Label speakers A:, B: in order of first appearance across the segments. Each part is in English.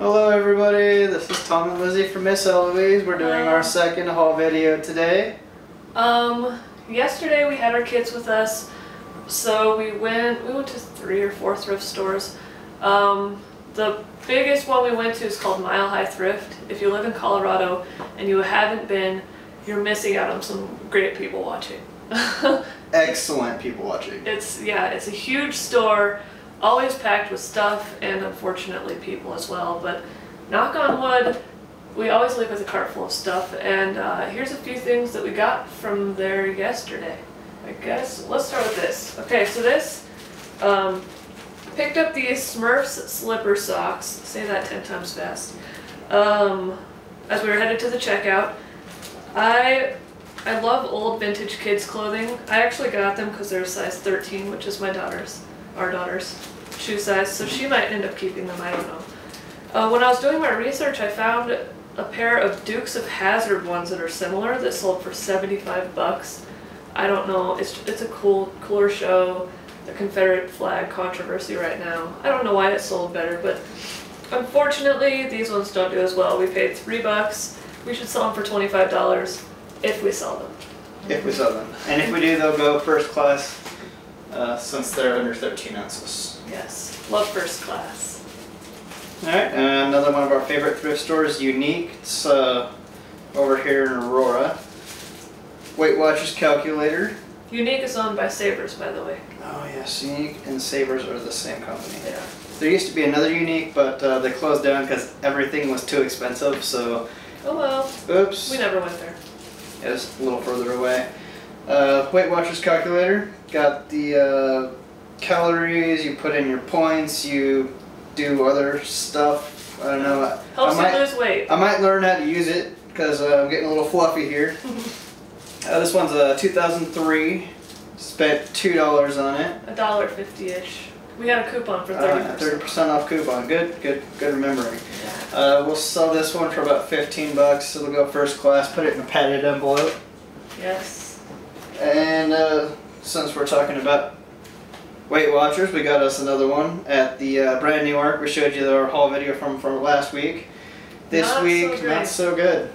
A: Hello everybody, this is Tom and Lizzie from Miss Eloise. We're doing our second haul video today.
B: Yesterday we had our kids with us, so we went to 3 or 4 thrift stores. The biggest one we went to is called Mile High Thrift. If you live in Colorado and you haven't been, you're missing out on some great people watching.
A: Excellent people watching.
B: It's a huge store, always packed with stuff and unfortunately people as well, but knock on wood, we always leave with a cart full of stuff, and here's a few things that we got from there yesterday. I guess let's start with this. Okay, so this, picked up these Smurfs slipper socks, say that 10 times fast, as we were headed to the checkout. I love old vintage kids clothing. I actually got them because they're a size 13, which is our daughter's shoe size, so she might end up keeping them, I don't know. When I was doing my research, I found a pair of Dukes of Hazzard ones that are similar that sold for 75 bucks. I don't know, it's a cooler show. The Confederate flag controversy right now. I don't know why it sold better, but unfortunately these ones don't do as well. We paid $3. We should sell them for $25 if we sell them.
A: If we sell them. And if we do, they'll go first class since they're under 13 ounces.
B: Yes, love first class.
A: Alright, another one of our favorite thrift stores, Unique. It's over here in Aurora. Weight Watchers calculator.
B: Unique is owned by Savers, by the way.
A: Oh yes, Unique and Savers are the same company.
B: Yeah.
A: There used to be another Unique, but they closed down because everything was too expensive, so...
B: Oh well.
A: Oops.
B: We never went there.
A: Yeah, it's a little further away. Weight Watchers calculator. Got the calories, you put in your points, you do other stuff. I don't know.
B: Helps you lose weight.
A: I might learn how to use it because I'm getting a little fluffy here. This one's a 2003. Spent $2 on it.
B: $1.50-ish. We had a coupon for 30%.
A: 30% off coupon. Good remembering.
B: Yeah.
A: We'll sell this one for about 15 bucks. It'll go first class. Put it in a padded envelope.
B: Yes.
A: And since we're talking about Weight Watchers, we got us another one at the brand new arc. We showed you our haul video from last week. This week, not so good.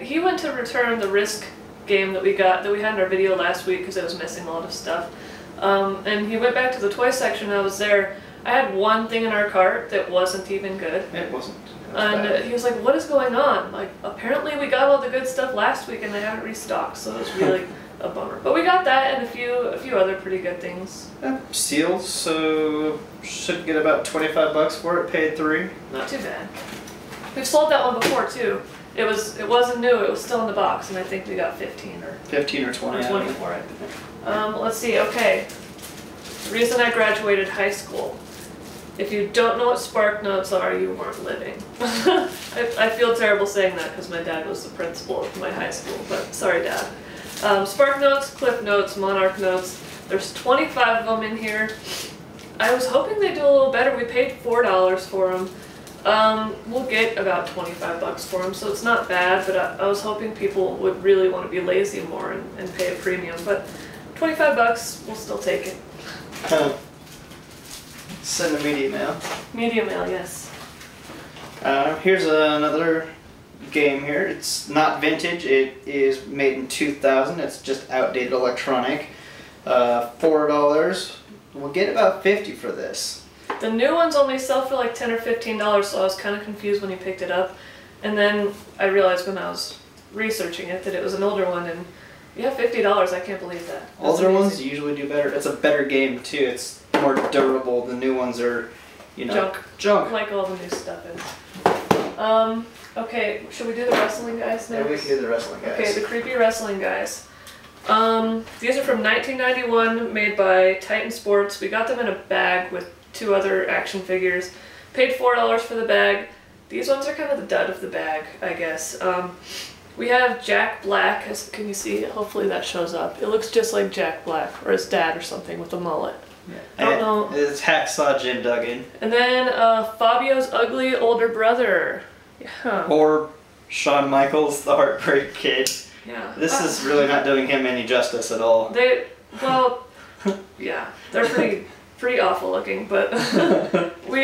B: He went to return the Risk game that we had in our video last week because it was missing a lot of stuff. And he went back to the toy section. I was there. I had one thing in our cart that wasn't even good.
A: It wasn't.
B: And he was like, "What is going on? Like, apparently we got all the good stuff last week and they haven't restocked." So it was really a bummer. But we got that and a few other pretty good things.
A: Seals, so should get about 25 bucks for it. Paid $3.
B: Not too bad. We've sold that one before too. It wasn't new. It was still in the box, and I think we got 15 or 20 for it. Let's see. Okay. The reason I graduated high school. If you don't know what Spark Notes are, you weren't living. I feel terrible saying that because my dad was the principal of my high school, but sorry, Dad. Spark Notes, Cliff Notes, Monarch Notes. There's 25 of them in here. I was hoping they'd do a little better. We paid $4 for them. We'll get about 25 bucks for them, so it's not bad, but I was hoping people would really want to be lazy more and pay a premium, but 25 bucks, we'll still take it.
A: Send a media mail.
B: Media mail, yes.
A: Here's another game here. It's not vintage, it is made in 2000, it's just outdated electronic. $4. We'll get about 50 for this.
B: The new ones only sell for like $10 or $15, so I was kind of confused when you picked it up. And then I realized when I was researching it that it was an older one, and yeah, $50, I can't believe that.
A: Older ones usually do better. It's a better game too. It's more durable. The new ones are, you know, junk.
B: Like all the new stuff is. Okay, should we do the wrestling guys now?
A: Yeah, we can do the wrestling guys.
B: Okay, the creepy wrestling guys. These are from 1991, made by Titan Sports. We got them in a bag with 2 other action figures. Paid $4 for the bag. These ones are kind of the dud of the bag, I guess. We have Jack Black, can you see? Hopefully that shows up. It looks just like Jack Black, or his dad or something with a mullet.
A: Yeah.
B: I don't know.
A: It's Hacksaw Jim Duggan.
B: And then Fabio's ugly older brother. Yeah.
A: Or Shawn Michaels, the Heartbreak Kid.
B: Yeah.
A: This is really not doing him any justice at all.
B: Well, yeah, they're pretty pretty awful looking, but we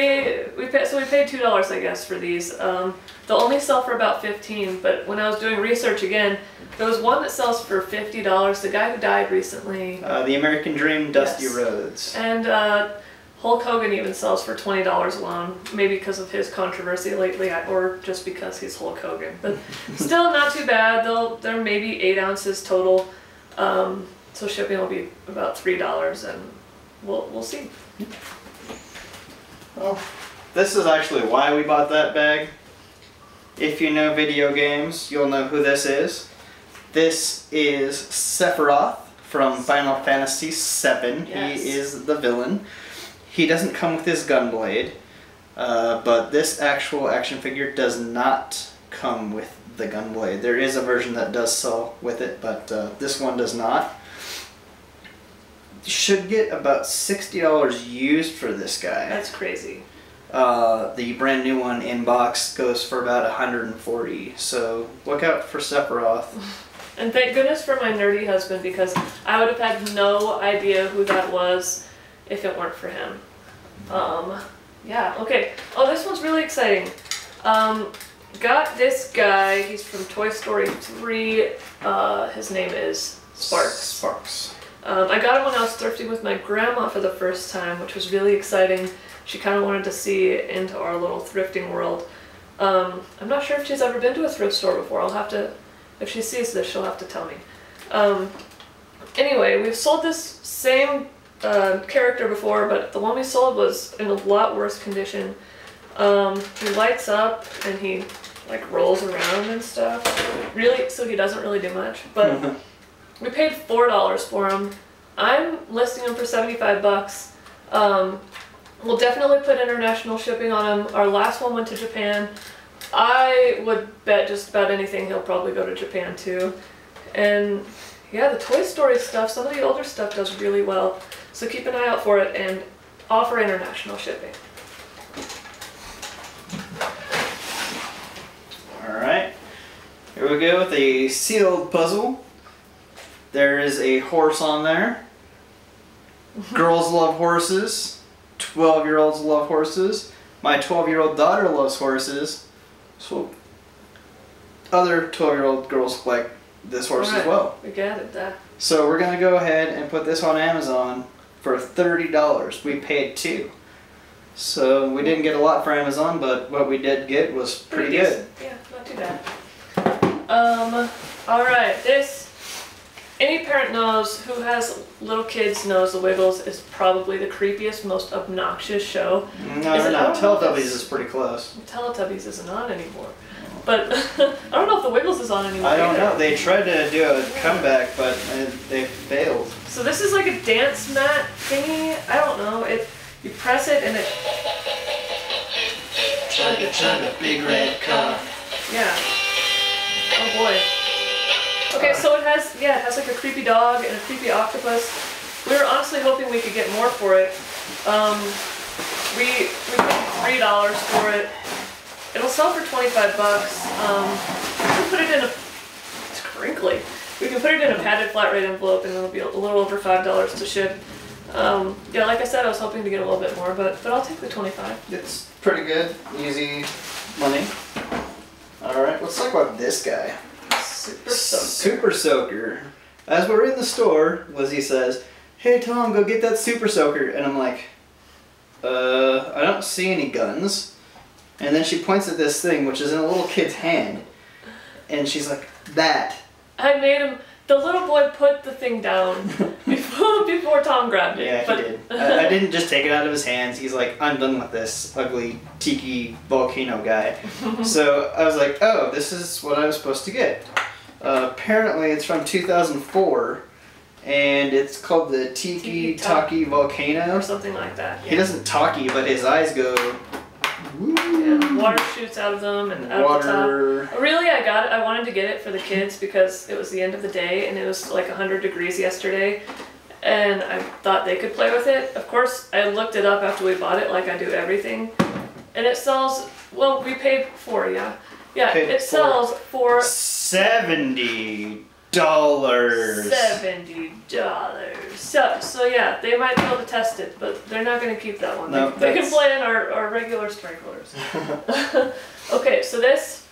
B: paid $2, I guess, for these. They'll only sell for about $15, but when I was doing research again, there was one that sells for $50. The guy who died recently.
A: The American Dream, Dusty
B: Yes.
A: Rhodes.
B: And Hulk Hogan even sells for $20 alone, maybe because of his controversy lately, or just because he's Hulk Hogan. But still not too bad. They're maybe 8 ounces total, so shipping will be about $3, and we'll see.
A: Well, this is actually why we bought that bag. If you know video games, you'll know who this is. This is Sephiroth from Final Fantasy VII.
B: Yes.
A: He is the villain. He doesn't come with his gunblade, but this actual action figure does not come with the gunblade. There is a version that does sell with it, but this one does not. You should get about $60 used for this guy.
B: That's crazy.
A: The brand new one in box goes for about $140, so look out for Sephiroth.
B: And thank goodness for my nerdy husband, because I would have had no idea who that was if it weren't for him. Yeah, okay. Oh, this one's really exciting. Got this guy, he's from Toy Story 3, his name is Sparks.
A: Sparks.
B: I got him when I was thrifting with my grandma for the first time, which was really exciting. She kind of wanted to see into our little thrifting world. I'm not sure if she's ever been to a thrift store before. I'll have to, if she sees this, she'll have to tell me. Anyway, we've sold this same character before, but the one we sold was in a lot worse condition. He lights up and he like rolls around and stuff. Really, so he doesn't really do much. But we paid $4 for him. I'm listing him for 75 bucks. We'll definitely put international shipping on him. Our last one went to Japan. I would bet just about anything he'll probably go to Japan too. And yeah, the Toy Story stuff, some of the older stuff does really well. So keep an eye out for it and offer international shipping.
A: Alright, here we go with a sealed puzzle. There is a horse on there. Girls love horses. 12-year-olds love horses. My 12-year-old daughter loves horses. So other 12-year-old girls like this horse as well.
B: We gathered that.
A: So we're going to go ahead and put this on Amazon for $30. We paid $2. So we didn't get a lot for Amazon, but what we did get was pretty good.
B: Yeah, not too bad. Alright, this, any parent knows who has little kids knows the Wiggles is probably the creepiest, most obnoxious show.
A: No, Teletubbies is pretty close.
B: Teletubbies isn't on anymore. But I don't know if the Wiggles is on anymore.
A: I don't
B: either.
A: know. They tried to do a comeback, but they failed.
B: So this is like a dance mat thingy. I don't know. You press it and it.
A: Chugga chugga, big red car.
B: Yeah. Oh boy. Okay, so it has like a creepy dog and a creepy octopus. We were honestly hoping we could get more for it. We paid $3 for it. It'll sell for 25 bucks. We can put it in it's crinkly. We can put it in a padded flat rate envelope and it'll be a little over $5 to ship. Yeah, like I said, I was hoping to get a little bit more, but I'll take the 25.
A: It's pretty good, easy money. Alright, let's talk about this guy.
B: Super soaker.
A: Super Soaker. As we're in the store, Lizzie says, "Hey Tom, go get that Super Soaker." And I'm like, I don't see any guns. And then she points at this thing, which is in a little kid's hand. And she's like, that.
B: I made him, the little boy put the thing down before Tom grabbed it.
A: Yeah,
B: but
A: he did. I didn't just take it out of his hands. He's like, I'm done with this ugly tiki volcano guy. So I was like, oh, this is what I was supposed to get. Apparently it's from 2004. And it's called the Tiki Taki Volcano.
B: Or something like that. Yeah.
A: He doesn't talkie, but his eyes go...
B: Yeah, water shoots out of them and out of the top. Really, I wanted to get it for the kids because it was the end of the day and it was like 100 degrees yesterday. And I thought they could play with it. Of course, I looked it up after we bought it like I do everything. And it sells, well, we paid $4, yeah. Yeah, it sells for...
A: $70.
B: $70. So yeah, they might be able to test it, but they're not going to keep that one.
A: No,
B: they can play in our regular sprinklers. Okay, so this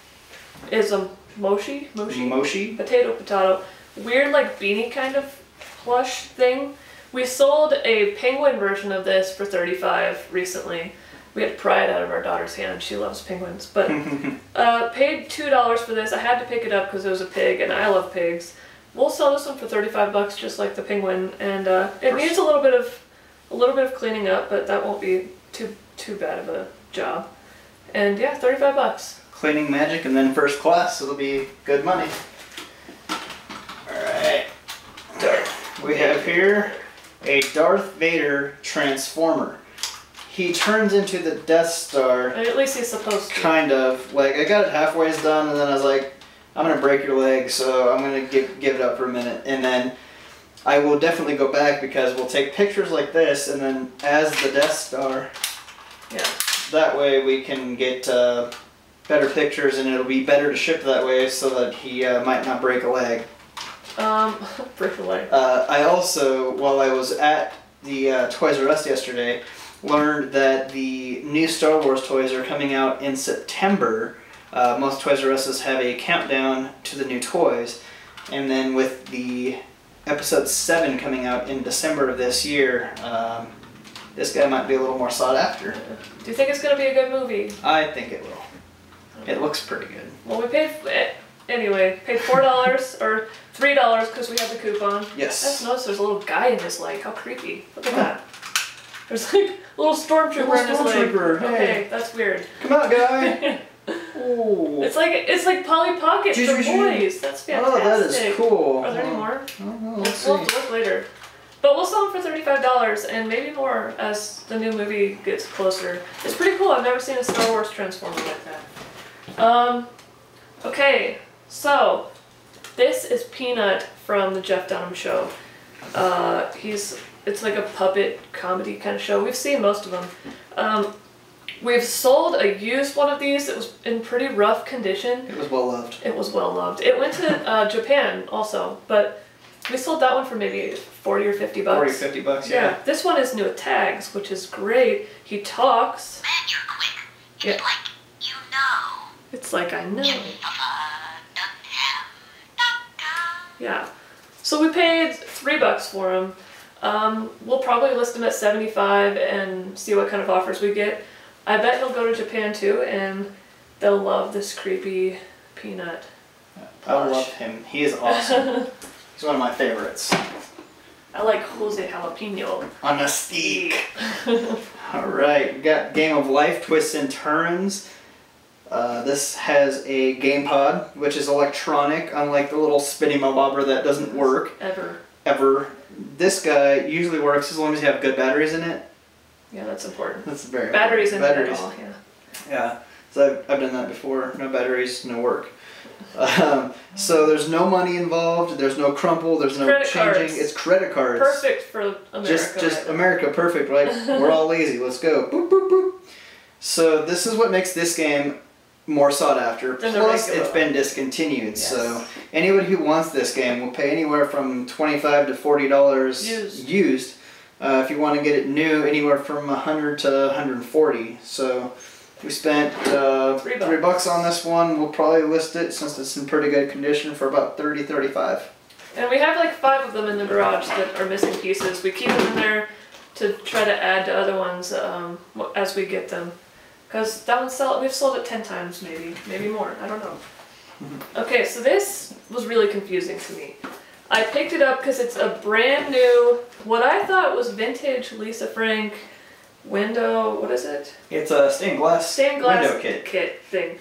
B: is a mochi? Potato. Weird like beanie kind of plush thing. We sold a penguin version of this for $35 recently. We had to pry it out of our daughter's hand. She loves penguins. But paid $2 for this. I had to pick it up because it was a pig, and I love pigs. We'll sell this one for $35, just like the penguin, and it needs a little bit of cleaning up, but that won't be too bad of a job. And yeah, $35.
A: Cleaning magic, and then first class. It'll be good money. All right. We have here a Darth Vader transformer. He turns into the Death Star.
B: At least he's supposed to.
A: Kind of. Like, I got it halfway done, and then I was like, I'm going to break your leg, so I'm going to give it up for a minute. And then I will definitely go back because we'll take pictures like this, and then as the Death Star, that way we can get better pictures, and it'll be better to ship that way so that he might not break a leg.
B: Break a leg.
A: I also, while I was at the Toys R Us yesterday, learned that the new Star Wars toys are coming out in September. Most Toys R Us's have a countdown to the new toys, and then with the Episode 7 coming out in December of this year, this guy might be a little more sought after.
B: Do you think it's going to be a good movie?
A: I think it will. It looks pretty good.
B: Well, we paid $4 or $3 because we had the coupon.
A: Yes.
B: I just noticed there's a little guy in his leg. How creepy. Look at that. There's like a little stormtrooper in his leg. Okay, that's weird.
A: Come out, guy. Ooh.
B: It's like Polly Pocket for boys. That's fantastic.
A: Oh, that is cool.
B: Are there any more?
A: We'll
B: have to look later. But we'll sell them for $35 and maybe more as the new movie gets closer. It's pretty cool. I've never seen a Star Wars Transformer like that. Okay, so this is Peanut from the Jeff Dunham Show. It's like a puppet comedy kind of show. We've seen most of them. We've sold a used one of these. It was in pretty rough condition.
A: It was well loved.
B: It was well loved. It went to Japan also, but we sold that one for maybe 40 or 50 bucks.
A: 40 or 50 bucks, yeah.
B: This one is new with tags, which is great. He talks.
C: Man, you're quick. It's like you know.
B: It's like I know. Yeah. So we paid $3 for him. We'll probably list him at $75 and see what kind of offers we get. I bet he'll go to Japan too, and they'll love this creepy Peanut plush.
A: I love him. He is awesome. He's one of my favorites.
B: I like Jose Jalapeno.
A: On a stick. Alright, we got Game of Life, Twists and Turns. This has a game pod, which is electronic, unlike the little spinning bobber that doesn't work. Ever. This guy usually works as long as you have good batteries in it.
B: Yeah, that's important.
A: That's very
B: batteries
A: important.
B: In it all, yeah.
A: Yeah, so I've done that before. No batteries, no work. So there's no money involved. There's no crumple. There's no
B: credit
A: changing.
B: Cards.
A: It's credit cards.
B: Perfect for America.
A: Just right America, perfect, right? We're all lazy. Let's go. Boop, boop, boop. So this is what makes this game more sought after. Plus, it's been discontinued. Yes. So anyone who wants this game will pay anywhere from $25 to $40 used. If you want to get it new, anywhere from $100 to $140. So we spent $3 on this one. We'll probably list it, since it's in pretty good condition, for about $30, $35.
B: And we have like 5 of them in the garage that are missing pieces. We keep them in there to try to add to other ones as we get them. Because that one we've sold it 10 times, maybe more. I don't know. Okay, so this was really confusing to me. I picked it up because it's a brand new, what I thought was vintage Lisa Frank window. What is it?
A: It's a stained glass window
B: kit thing.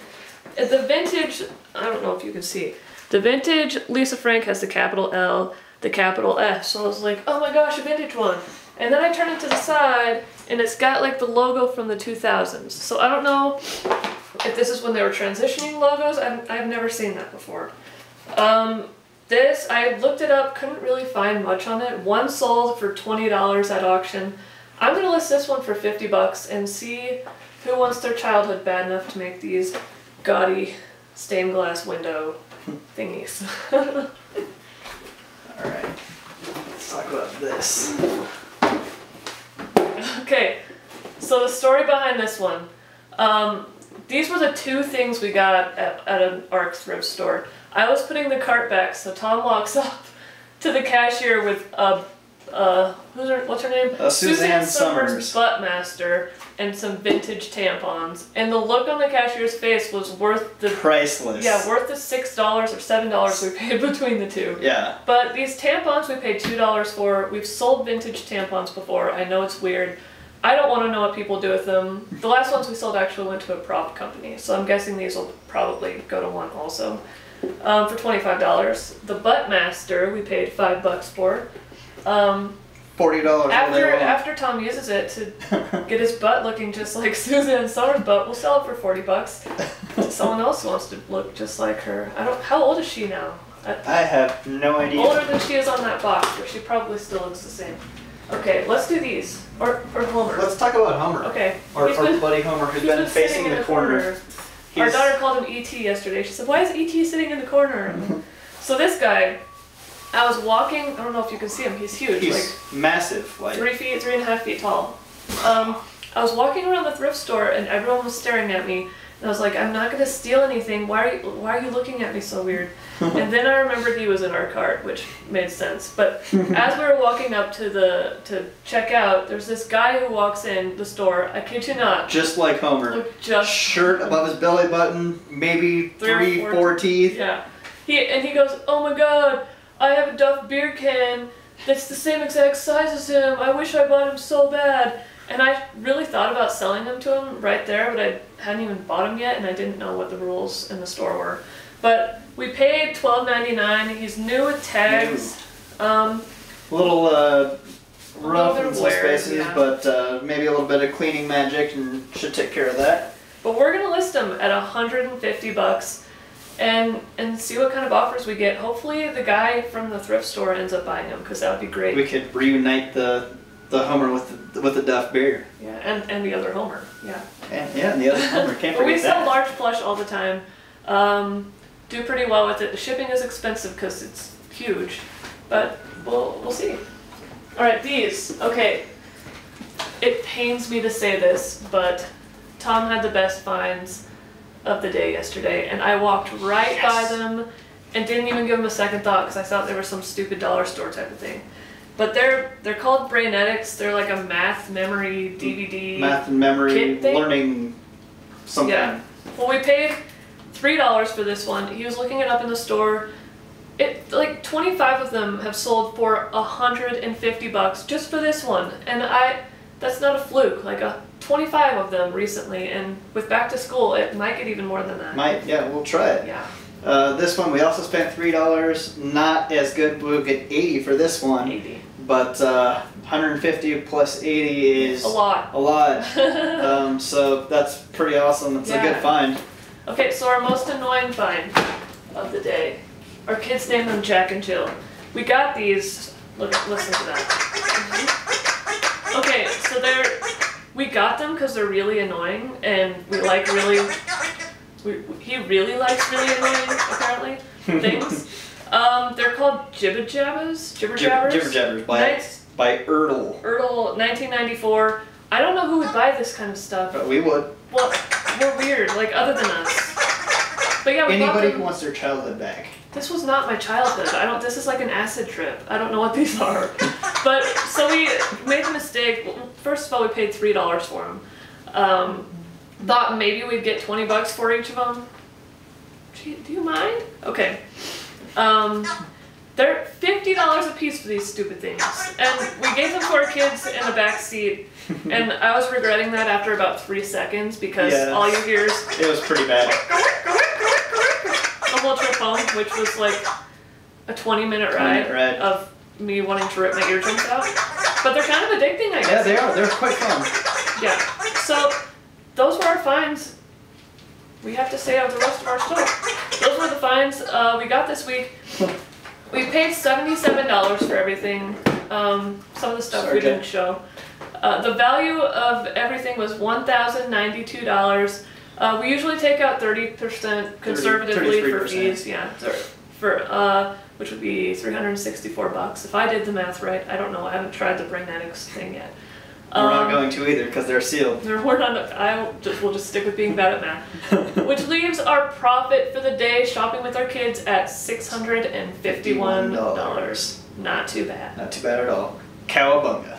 B: The vintage, I don't know if you can see. The vintage Lisa Frank has the capital L, the capital S. So I was like, oh my gosh, a vintage one. And then I turn it to the side, and it's got like the logo from the 2000s. So I don't know if this is when they were transitioning logos. I've never seen that before. This, I looked it up, couldn't really find much on it. One sold for $20 at auction. I'm going to list this one for $50 and see who wants their childhood bad enough to make these gaudy stained glass window thingies.
A: talk about this.
B: Okay, so the story behind this one. These were the two things we got at an ARC thrift store. I was putting the cart back, so Tom walks up to the cashier with what's her name?
A: Suzanne Summers
B: Buttmaster and some vintage tampons. And the look on the cashier's face was worth the
A: priceless.
B: Yeah, worth the $6 or $7 we paid between the two.
A: Yeah.
B: But these tampons we paid $2 for. We've sold vintage tampons before. I know it's weird. I don't want to know what people do with them. The last ones we sold actually went to a prop company, so I'm guessing these will probably go to one also. For $25. The Buttmaster we paid $5 for.
A: $40
B: after Tom uses it to get his butt looking just like Suzanne Summers' butt, we'll sell it for $40. Someone else wants to look just like her. How old is she now?
A: I have no idea.
B: Older than she is on that box, but she probably still looks the same. Okay, let's do these. Or Homer.
A: Let's talk about Homer.
B: Okay.
A: Our buddy Homer, who's been facing the corner.
B: Our daughter called him E.T. yesterday. She said, "Why is E.T. sitting in the corner?" So this guy, I was walking, I don't know if you can see him, he's huge.
A: He's
B: like
A: massive. Like
B: 3.5 feet tall. I was walking around the thrift store and everyone was staring at me. And I was like, I'm not going to steal anything. Why are you looking at me so weird? And then I remembered he was in our cart, which made sense. But as we were walking up to check out, there's this guy who walks in the store. I kid you not.
A: Just like Homer. Shirt above his belly button, maybe three, four teeth.
B: Yeah. He goes, "Oh my God, I have a Duff beer can that's the same exact size as him. I wish I bought him so bad." And I really thought about selling them to him right there, but I hadn't even bought them yet, and I didn't know what the rules in the store were. But we paid $12.99. He's new with tags.
A: A little rough in some spaces, yeah. But maybe a little bit of cleaning magic and should take care of that.
B: But we're gonna list them at $150 and see what kind of offers we get. Hopefully the guy from the thrift store ends up buying them, because that would be great.
A: We could reunite the Homer with the Duff beer.
B: Yeah, and the other Homer. Yeah.
A: And the other Homer. Can't forget that.
B: We sell large plush all the time. Do pretty well with it. The shipping is expensive because it's huge, but we'll see. All right, these. Okay. It pains me to say this, but Tom had the best finds of the day yesterday, and I walked right by them and didn't even give them a second thought because I thought they were some stupid dollar store type of thing. But they're called Brainetics. They're like a math memory DVD.
A: Math and memory learning something.
B: Yeah. Well, we paid $3 for this one. He was looking it up in the store. Like 25 of them have sold for $150 just for this one, and that's not a fluke. Like 25 of them recently, and with back to school, it might get even more than that.
A: Yeah, we'll try it.
B: Yeah.
A: This one we also spent $3. Not as good. We'll get 80 for this one.
B: 80.
A: But 150 plus 80 is
B: a lot.
A: A lot. So that's pretty awesome. It's a good find.
B: Okay, so our most annoying find of the day. Our kids named them Jack and Jill. We got these. Listen to that. Okay, so we got them because they're really annoying, and we like really. He really likes really annoying, apparently, things. They're called Jibber Jabbers
A: by Ertl.
B: Ertl, 1994. I don't know who would buy this kind of stuff.
A: But we would.
B: Well, we're weird, like other than us. But yeah,
A: anybody who wants their childhood back.
B: This was not my childhood. This is like an acid trip. I don't know what these are. But so we made the mistake. First of all, we paid $3 for them. Thought maybe we'd get $20 for each of them. Gee, do you mind? Okay. They're $50 a piece for these stupid things. And we gave them to our kids in the back seat. And I was regretting that after about 3 seconds because all you hear is...
A: It was pretty bad.
B: The whole trip home, which was like a 20-minute ride of me wanting to rip my eardrums out. But they're kind of addicting, I guess.
A: Yeah, they are. They're quite fun.
B: Yeah. So... those were our finds. We have to say of the rest of our stuff. Those were the finds we got this week. We paid $77 for everything. Some of the stuff we didn't show. The value of everything was $1,092. We usually take out 30% conservatively for fees. Yeah, for which would be $364 if I did the math right. I don't know. I haven't tried the Brainiacs thing yet.
A: We're not going to either because they're sealed.
B: We're not. We'll just stick with being bad at math. Which leaves our profit for the day shopping with our kids at $651. Not too bad.
A: Not too bad at all. Cowabunga.